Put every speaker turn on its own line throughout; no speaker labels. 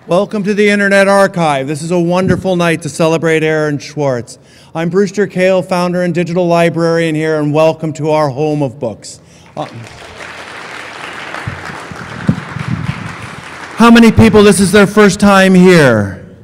Welcome to the Internet Archive. This is a wonderful night to celebrate Aaron Swartz. I'm Brewster Kahle, founder and digital librarian here, and welcome to our home of books. How many people, this is their first time here?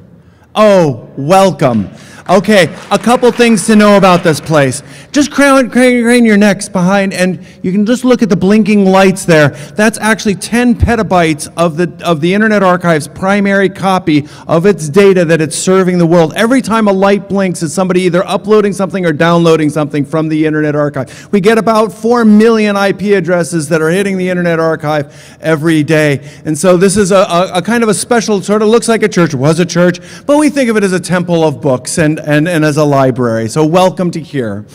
Oh, welcome. Okay, a couple things to know about this place. Just crane your necks behind, and you can just look at the blinking lights there. That's actually 10 petabytes of the Internet Archive's primary copy of its data that it's serving the world. Every time a light blinks, it's somebody either uploading something or downloading something from the Internet Archive. We get about 4 million IP addresses that are hitting the Internet Archive every day. And so this is a kind of a special, sort of looks like a church, was a church, but we think of it as a temple of books and as a library. So welcome to here.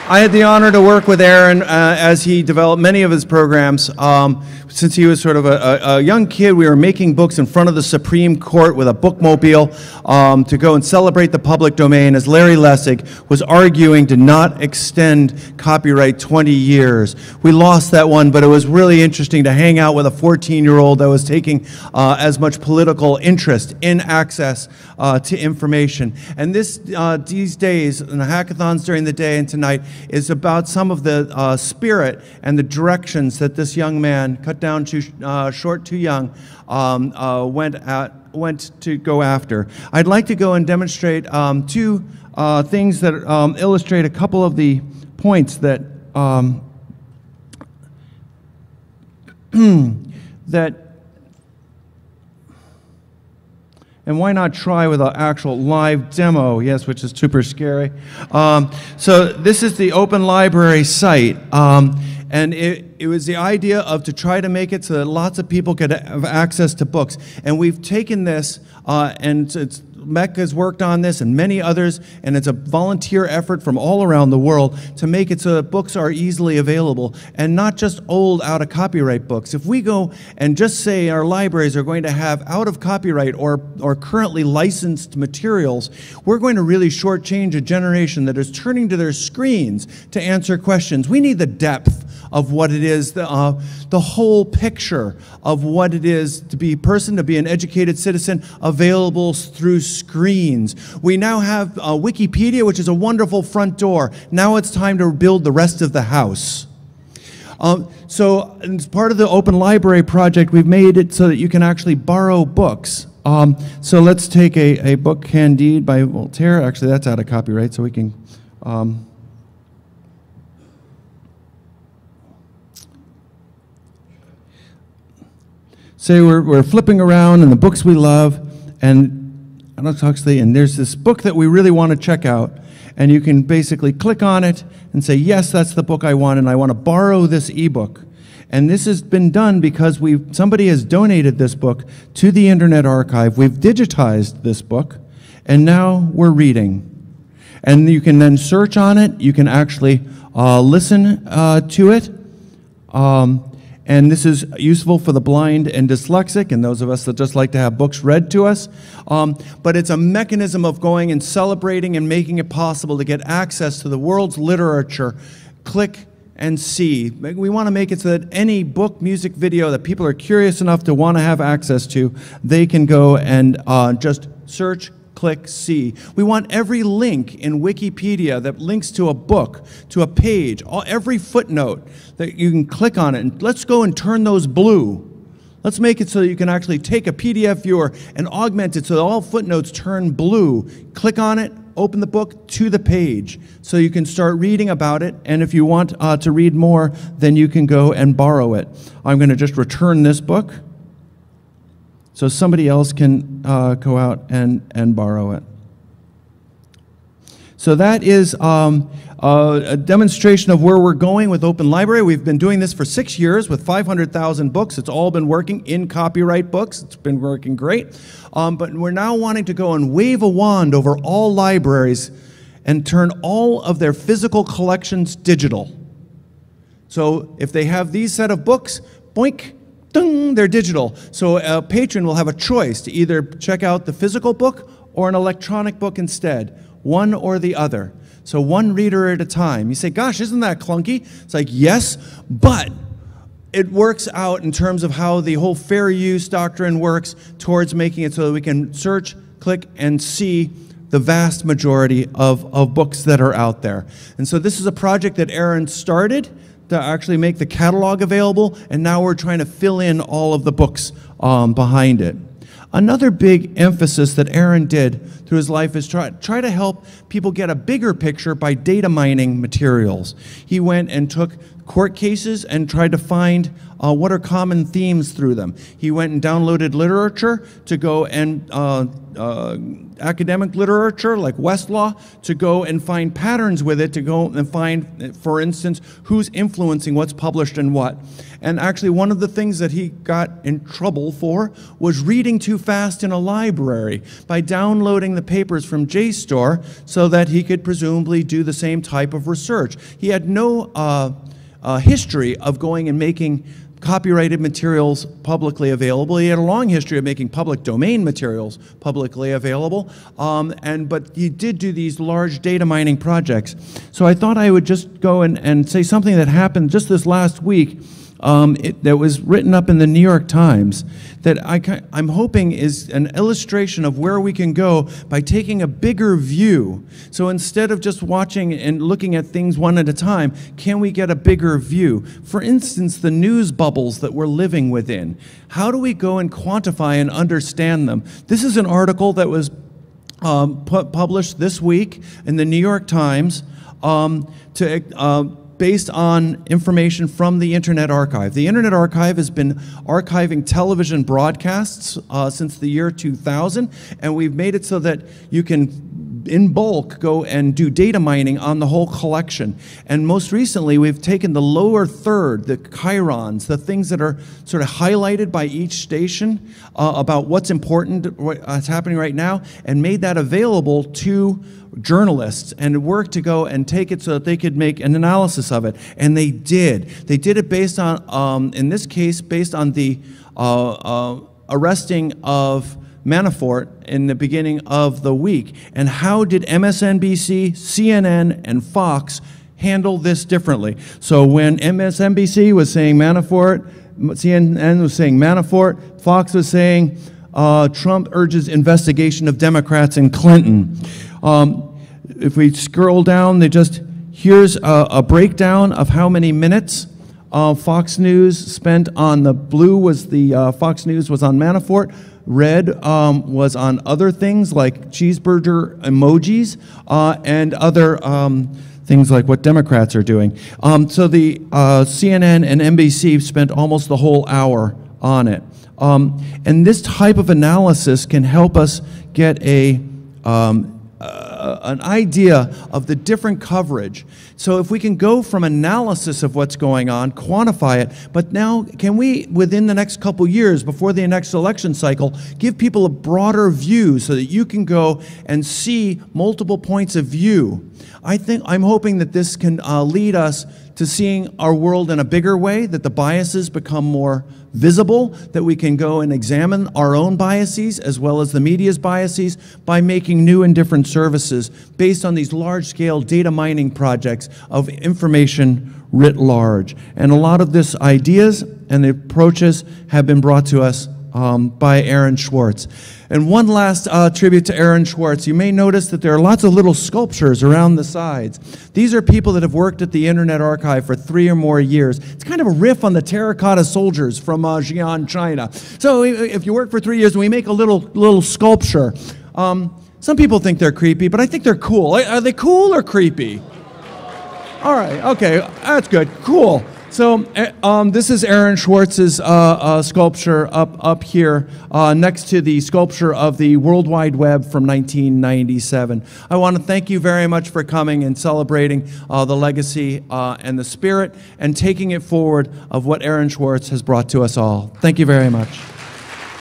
I had the honor to work with Aaron as he developed many of his programs. Since he was sort of a young kid, we were making books in front of the Supreme Court with a bookmobile to go and celebrate the public domain as Larry Lessig was arguing to not extend copyright 20 years. We lost that one, but it was really interesting to hang out with a 14-year-old that was taking as much political interest in access to information. And these days, and the hackathons during the day and tonight, is about some of the spirit and the directions that this young man, cut down too short, too young, went to go after. I'd like to go and demonstrate two things that illustrate a couple of the points that and why not try with an actual live demo? Yes, which is super scary. So this is the Open Library site. And it was the idea of to try to make it so that lots of people could have access to books. And we've taken this, and MEC has worked on this and many others, and it's a volunteer effort from all around the world to make it so that books are easily available, and not just old, out-of-copyright books. If we go and just say our libraries are going to have out-of-copyright or currently licensed materials, we're going to really shortchange a generation that is turning to their screens to answer questions. We need the depth of what it is, the whole picture of what it is to be a person, to be an educated citizen, available through screens. We now have Wikipedia, which is a wonderful front door. Now it's time to build the rest of the house. So as part of the Open Library project, we've made it so that you can actually borrow books. So let's take a book, Candide by Voltaire. Actually, that's out of copyright, so we can... say we're flipping around in the books we love, and Huxley, and there's this book that we really want to check out, and you can basically click on it and say, yes, that's the book I want, and I want to borrow this ebook. And this has been done because somebody has donated this book to the Internet Archive. We've digitized this book, and now we're reading. And you can then search on it. You can actually listen to it. And this is useful for the blind and dyslexic and those of us that just like to have books read to us. But it's a mechanism of going and celebrating and making it possible to get access to the world's literature. Click and see. We want to make it so that any book, music, video that people are curious enough to want to have access to, they can go and just search, click, see. We want every link in Wikipedia that links to a book, to a page, every footnote that you can click on it. And let's go and turn those blue. Let's make it so that you can actually take a PDF viewer and augment it so that all footnotes turn blue. Click on it, open the book to the page so you can start reading about it. And if you want to read more, then you can go and borrow it. I'm going to just return this book so somebody else can go out and borrow it. So that is a demonstration of where we're going with Open Library. We've been doing this for 6 years with 500,000 books. It's all been working in copyright books. It's been working great. But we're now wanting to go and wave a wand over all libraries and turn all of their physical collections digital. So if they have these set of books, boink, ding, they're digital. So a patron will have a choice to either check out the physical book or an electronic book instead, one or the other. So one reader at a time. You say, gosh, isn't that clunky? It's like, yes, but it works out in terms of how the whole fair use doctrine works towards making it so that we can search, click, and see the vast majority of books that are out there. And so this is a project that Aaron started to actually make the catalog available, and now we're trying to fill in all of the books behind it. Another big emphasis that Aaron did through his life is try to help people get a bigger picture by data mining materials. He went and took court cases and tried to find what are common themes through them. He went and downloaded literature to go and academic literature like Westlaw to go and find patterns with it, to go and find, for instance, who's influencing what's published and what. And actually one of the things that he got in trouble for was reading too fast in a library by downloading the papers from JSTOR so that he could presumably do the same type of research. He had no history of going and making copyrighted materials publicly available. He had a long history of making public domain materials publicly available, but he did do these large data mining projects. So I thought I would just go and say something that happened just this last week that was written up in the New York Times that I'm hoping is an illustration of where we can go by taking a bigger view. So instead of just watching and looking at things one at a time, can we get a bigger view? For instance, the news bubbles that we're living within. How do we go and quantify and understand them? This is an article that was published this week in the New York Times based on information from the Internet Archive. The Internet Archive has been archiving television broadcasts since the year 2000, and we've made it so that you can, in bulk, go and do data mining on the whole collection. And most recently, we've taken the lower third, the chyrons, the things that are sort of highlighted by each station about what's important, what's happening right now, and made that available to journalists and worked to go and take it so that they could make an analysis of it. And they did. They did it based on, in this case, based on the arresting of Manafort in the beginning of the week. And how did MSNBC, CNN, and Fox handle this differently? So when MSNBC was saying Manafort, CNN was saying Manafort, Fox was saying Trump urges investigation of Democrats and Clinton. If we scroll down, here's a breakdown of how many minutes Fox News spent on the blue was the Fox News was on Manafort, red was on other things like cheeseburger emojis and other things like what Democrats are doing. So the CNN and NBC spent almost the whole hour on it. And this type of analysis can help us get an idea of the different coverage. So if we can go from analysis of what's going on, quantify it, but now can we, within the next couple years, before the next election cycle, give people a broader view so that you can go and see multiple points of view? I'm hoping that this can lead us to seeing our world in a bigger way, that the biases become more visible, that we can go and examine our own biases as well as the media's biases by making new and different services based on these large-scale data mining projects of information writ large. And a lot of these ideas and the approaches have been brought to us by Aaron Swartz. And one last tribute to Aaron Swartz. You may notice that there are lots of little sculptures around the sides. These are people that have worked at the Internet Archive for 3 or more years. It's kind of a riff on the terracotta soldiers from Xi'an, China. So if you work for 3 years and we make a little sculpture, some people think they're creepy, but I think they're cool. Are they cool or creepy? All right, okay, that's good, cool. So this is Aaron Swartz's sculpture up here next to the sculpture of the World Wide Web from 1997. I want to thank you very much for coming and celebrating the legacy and the spirit and taking it forward of what Aaron Swartz has brought to us all. Thank you very much.